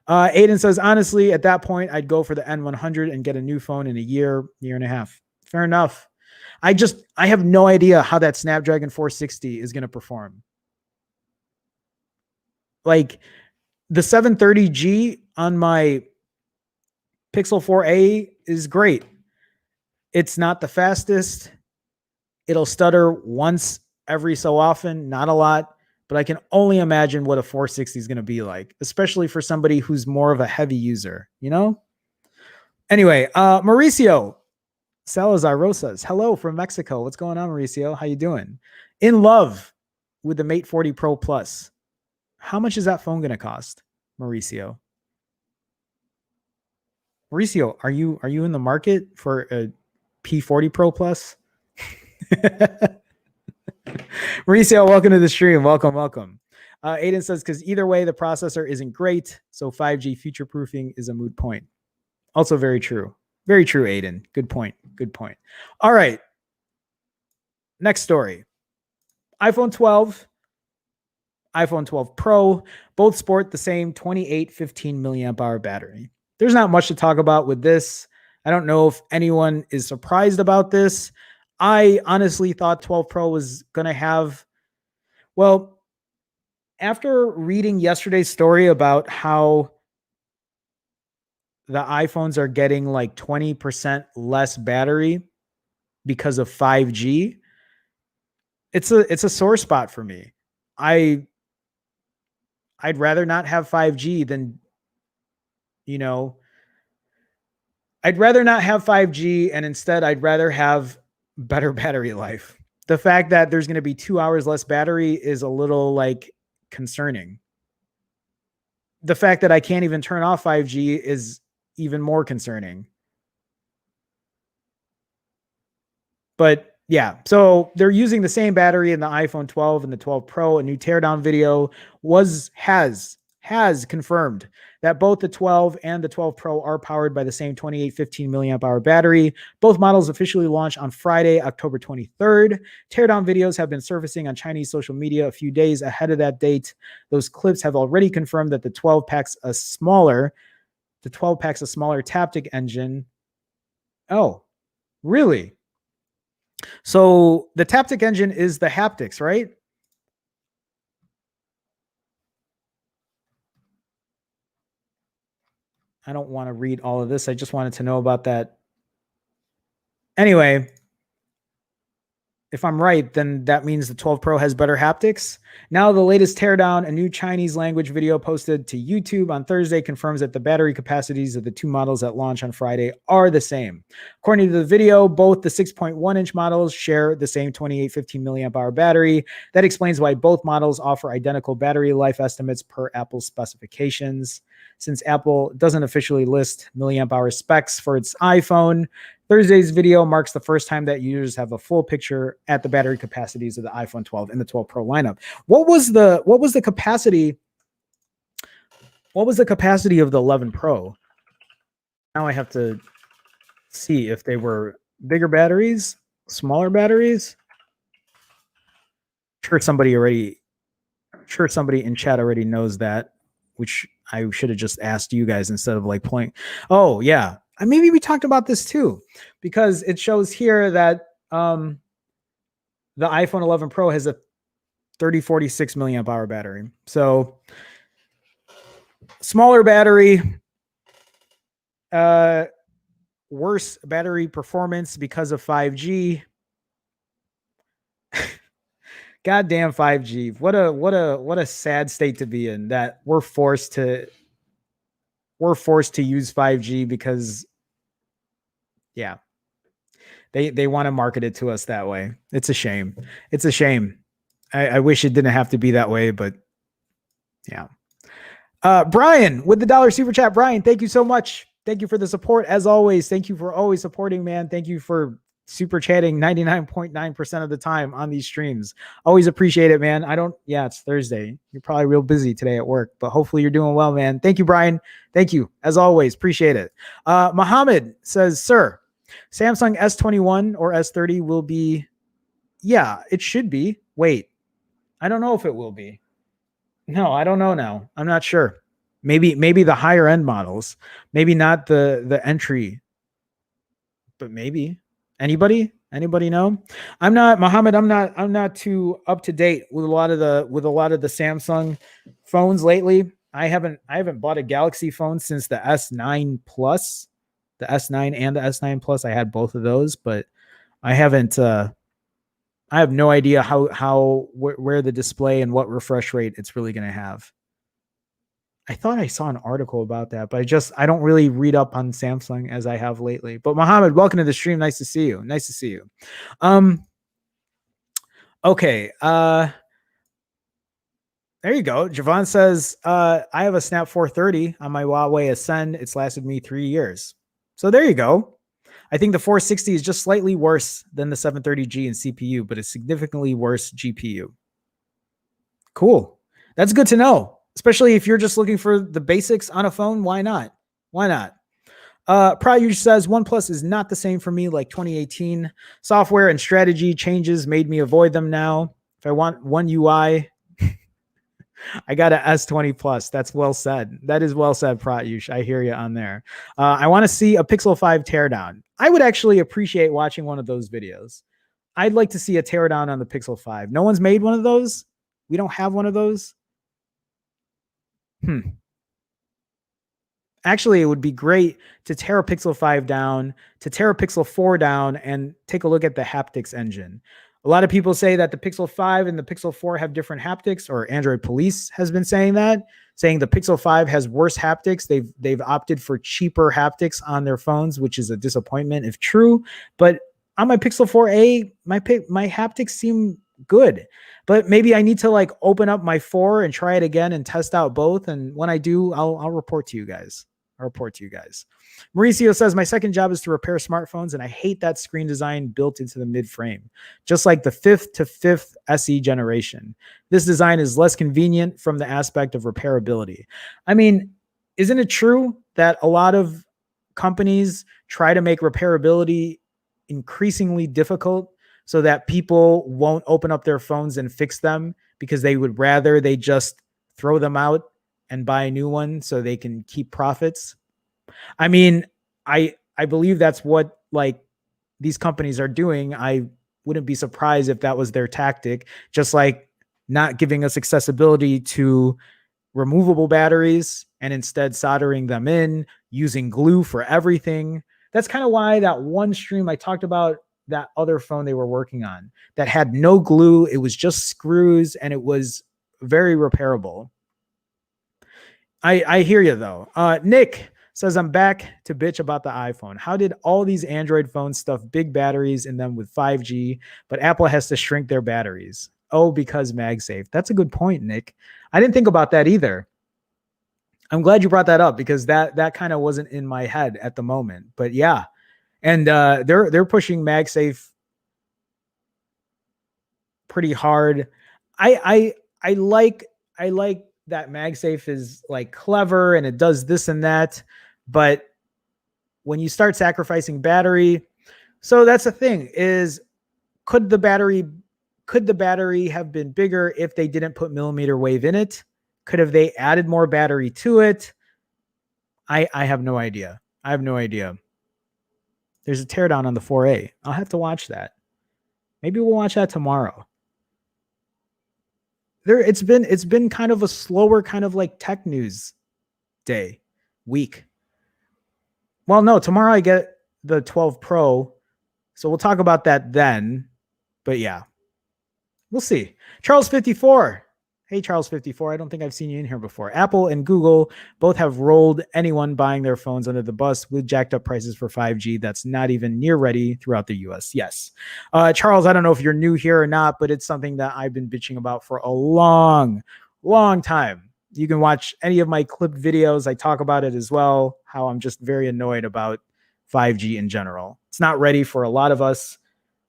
Aiden says, honestly, at that point, I'd go for the N100 and get a new phone in a year and a half. Fair enough. I have no idea how that Snapdragon 460 is going to perform. Like the 730G on my Pixel 4a is great. It's not the fastest. It'll stutter once every so often, not a lot, but I can only imagine what a 460 is going to be like, especially for somebody who's more of a heavy user, you know? Anyway, Mauricio Salazar Rosas, hello from Mexico. What's going on, Mauricio? How you doing? In love with the Mate 40 Pro Plus. How much is that phone going to cost, Mauricio? Mauricio, are you in the market for a P40 Pro Plus? Mauricio, welcome to the stream. Welcome. Aiden says, because either way, the processor isn't great, so 5G future proofing is a moot point. Also very true. Very true, Aiden. Good point. All right. next story. iPhone 12, iPhone 12 Pro, both sport the same 2815 milliamp hour battery. There's not much to talk about with this. I don't know if anyone is surprised about this. I honestly thought 12 Pro was going to have, well, after reading yesterday's story about how the iPhones are getting like 20% less battery because of 5G, it's a sore spot for me. I'd rather not have 5G than, you know, I'd rather not have 5G, and instead I'd rather have better battery life. The fact that there's going to be 2 hours less battery is a little like concerning. The fact that I can't even turn off 5G is even more concerning. But yeah, so they're using the same battery in the iPhone 12 and the 12 Pro. A new teardown video has confirmed that both the 12 and the 12 Pro are powered by the same 2815 milliamp hour battery. Both models officially launched on Friday, October 23rd. Teardown videos have been surfacing on Chinese social media a few days ahead of that date. Those clips have already confirmed that the 12 packs a smaller Taptic engine. Oh, really? So the Taptic engine is the haptics, right? I don't want to read all of this. I just wanted to know about that. Anyway, if I'm right, then that means the 12 Pro has better haptics. Now, the latest teardown, a new Chinese language video posted to YouTube on Thursday, confirms that the battery capacities of the two models at launch on Friday are the same. According to the video, both the 6.1-inch models share the same 2815 milliamp hour battery. That explains why both models offer identical battery life estimates per Apple's specifications. Since Apple doesn't officially list milliamp hour specs for its iPhone, Thursday's video marks the first time that users have a full picture at the battery capacities of the iPhone 12 and the 12 Pro lineup. What was the capacity? What was the capacity of the 11 Pro? Now I have to see if they were bigger batteries, smaller batteries. Sure somebody in chat already knows that, which I should have just asked you guys instead of like playing. Oh yeah. Maybe we talked about this too, because it shows here that the iPhone 11 Pro has a 3046 milliamp hour battery. So smaller battery, worse battery performance because of 5G. Goddamn 5G. What a sad state to be in, that we're forced to use 5G because yeah, they want to market it to us that way. It's a shame. It's a shame. I wish it didn't have to be that way, but yeah. Brian with the $1 super chat. Brian, thank you so much. Thank you for the support as always. Thank you for always supporting, man. Thank you for super chatting 99.9% of the time on these streams. Always appreciate it, man. It's Thursday. You're probably real busy today at work, but hopefully you're doing well, man. Thank you, Brian. Thank you as always. Appreciate it. Mohammed says, sir, Samsung S21 or S30 will be, yeah, it should be. Wait, I don't know if it will be. No, I don't know now. I'm not sure. Maybe the higher end models, maybe not the entry, but maybe. Anybody know? I'm not, Mohammed, I'm not too up to date with a lot of the Samsung phones lately. I haven't bought a Galaxy phone since the S9 Plus, the S9 and the S9 Plus. I had both of those, but I haven't I have no idea where the display and what refresh rate it's really going to have. I thought I saw an article about that, but I don't really read up on Samsung as I have lately. But Mohammed, welcome to the stream. Nice to see you. Okay. There you go. Javon says, I have a Snap 430 on my Huawei Ascend. It's lasted me 3 years. So there you go. I think the 460 is just slightly worse than the 730G in CPU, but it's significantly worse GPU. Cool. That's good to know, especially if you're just looking for the basics on a phone. Why not? Prayush says OnePlus is not the same for me like 2018. Software and strategy changes made me avoid them now. If I want one UI, I got a S20 Plus. That's well said. That is well said, Prayush. I hear you on there. I want to see a Pixel 5 teardown. I would actually appreciate watching one of those videos. I'd like to see a teardown on the Pixel 5. No one's made one of those. We don't have one of those. Actually, it would be great to tear a Pixel 5 down, to tear a Pixel 4 down, and take a look at the haptics engine. A lot of people say that the Pixel 5 and the Pixel 4 have different haptics, or Android Police has been saying that, saying the Pixel 5 has worse haptics. They've opted for cheaper haptics on their phones, which is a disappointment if true. But on my Pixel 4a, my haptics seem good. But maybe I need to like open up my 4 and try it again and test out both. And when I do, I'll report to you guys. Mauricio says, my second job is to repair smartphones, and I hate that screen design built into the mid frame, just like the 5th to 5th SE generation. This design is less convenient from the aspect of repairability. I mean, isn't it true that a lot of companies try to make repairability increasingly difficult so that people won't open up their phones and fix them because they would rather they just throw them out and buy a new one so they can keep profits? I mean, I believe that's what like these companies are doing. I wouldn't be surprised if that was their tactic, just like not giving us accessibility to removable batteries and instead soldering them in, using glue for everything. That's kind of why that one stream I talked about that other phone they were working on that had no glue. It was just screws and it was very repairable. I hear you though. Nick says, I'm back to bitch about the iPhone. How did all these Android phones stuff big batteries in them with 5G, but Apple has to shrink their batteries? Oh, because MagSafe. That's a good point, Nick. I didn't think about that either. I'm glad you brought that up because that kind of wasn't in my head at the moment. But yeah, and they're pushing MagSafe pretty hard. I like that MagSafe is like clever and it does this and that, but when you start sacrificing battery, so that's the thing is, could the battery have been bigger if they didn't put millimeter wave in it? Could have they added more battery to it? I have no idea. There's a teardown on the 4A. I'll have to watch that. Maybe we'll watch that tomorrow. It's been kind of a slower kind of like tech news week. Well, no, tomorrow I get the 12 Pro, so we'll talk about that then. But yeah, we'll see. Charles 54. Hey, Charles 54. I don't think I've seen you in here before. Apple and Google both have rolled anyone buying their phones under the bus with jacked up prices for 5G that's not even near ready throughout the US. Yes. Charles, I don't know if you're new here or not, but it's something that I've been bitching about for a long time. You can watch any of my clip videos. I talk about it as well, how I'm just very annoyed about 5G in general. It's not ready for a lot of us,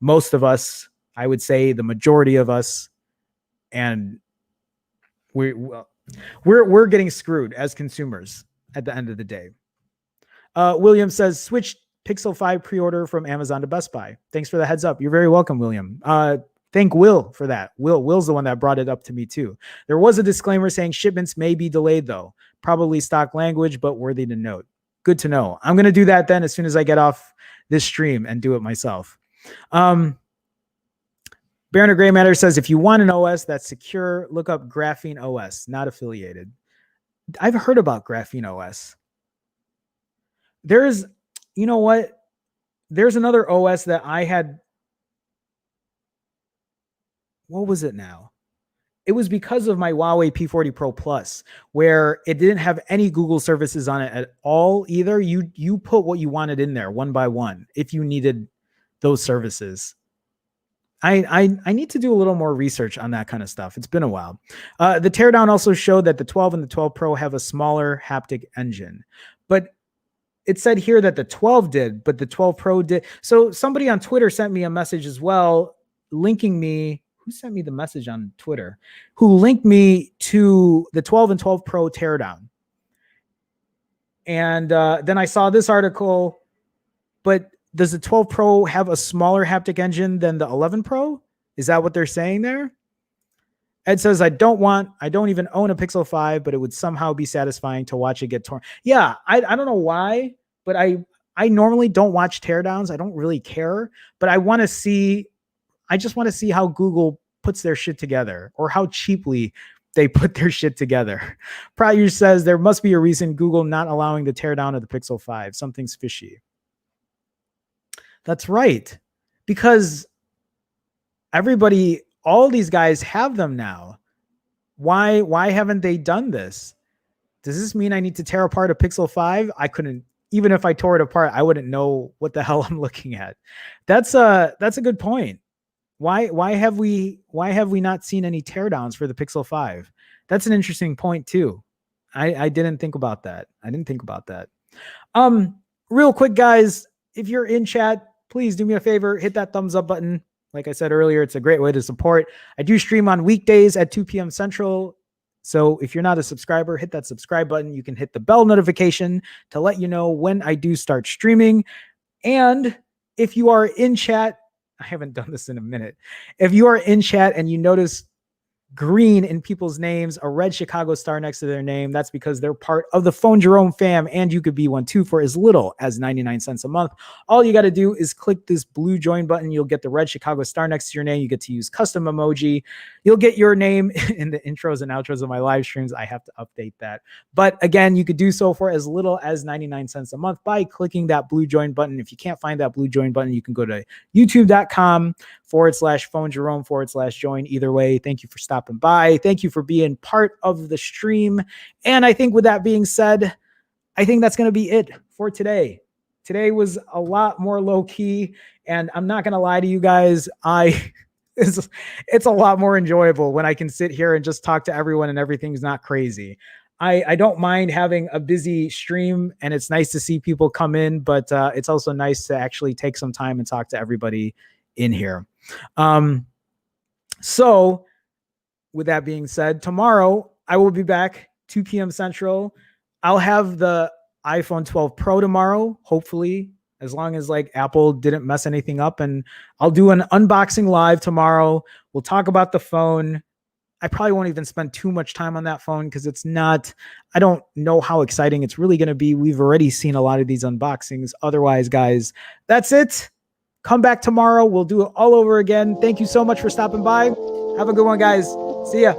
most of us, I would say the majority of us, and we're getting screwed as consumers at the end of the day. William says, switch Pixel 5 pre-order from Amazon to Best Buy. Thanks for the heads up. You're very welcome, William. Thank Will for that. Will's the one that brought it up to me too. There was a disclaimer saying shipments may be delayed though. Probably stock language, but worthy to note. Good to know. I'm going to do that then as soon as I get off this stream and do it myself. Baron of Gray Matter says, if you want an OS that's secure, look up Graphene OS, not affiliated. I've heard about Graphene OS. There's, you know what? There's another OS that I had. What was it now? It was because of my Huawei P40 Pro Plus, where it didn't have any Google services on it at all either. You put what you wanted in there one by one if you needed those services. I need to do a little more research on that kind of stuff. It's been a while. The teardown also showed that the 12 and the 12 Pro have a smaller haptic engine, but it said here that the 12 did, but the 12 Pro did. So somebody on Twitter sent me a message as well, linking me. Who sent me the message on Twitter? Who linked me to the 12 and 12 Pro teardown. And then I saw this article, but does the 12 Pro have a smaller haptic engine than the 11 Pro? Is that what they're saying there? Ed says, I don't even own a Pixel 5, but it would somehow be satisfying to watch it get torn. Yeah, I don't know why, but I normally don't watch teardowns. I don't really care, but I just want to see how Google puts their shit together, or how cheaply they put their shit together. Pryor says there must be a reason Google not allowing the teardown of the Pixel 5. Something's fishy. That's right. Because all these guys have them now. Why haven't they done this? Does this mean I need to tear apart a Pixel 5? I couldn't, even if I tore it apart, I wouldn't know what the hell I'm looking at. That's a good point. Why have we not seen any teardowns for the Pixel 5? That's an interesting point too. I didn't think about that. Real quick, guys, if you're in chat, please do me a favor, hit that thumbs up button. Like I said earlier, it's a great way to support. I do stream on weekdays at 2 p.m. Central. So if you're not a subscriber, hit that subscribe button. You can hit the bell notification to let you know when I do start streaming. And if you are in chat, I haven't done this in a minute. If you are in chat and you notice green in people's names, a red Chicago star next to their name, that's because they're part of the Phone Jerome fam, and you could be one too for as little as 99 cents a month. All you got to do is click this blue join button. You'll get the red Chicago star next to your name. You get to use custom emoji. You'll get your name in the intros and outros of my live streams. I have to update that. But again, you could do so for as little as 99 cents a month by clicking that blue join button. If you can't find that blue join button, you can go to youtube.com/Phone Jerome /join. Either way, thank you for stopping by. Thank you for being part of the stream. And I think with that being said, I think that's going to be it for today. Today was a lot more low key, and I'm not going to lie to you guys. It's a lot more enjoyable when I can sit here and just talk to everyone and everything's not crazy. I don't mind having a busy stream, and it's nice to see people come in, but it's also nice to actually take some time and talk to everybody in here. So with that being said, tomorrow I will be back 2 p.m. Central. I'll have the iPhone 12 Pro tomorrow, hopefully, as long as like Apple didn't mess anything up. And I'll do an unboxing live tomorrow. We'll talk about the phone. I probably won't even spend too much time on that phone because I don't know how exciting it's really going to be. We've already seen a lot of these unboxings. Otherwise, guys, that's it. Come back tomorrow. We'll do it all over again. Thank you so much for stopping by. Have a good one, guys. See ya.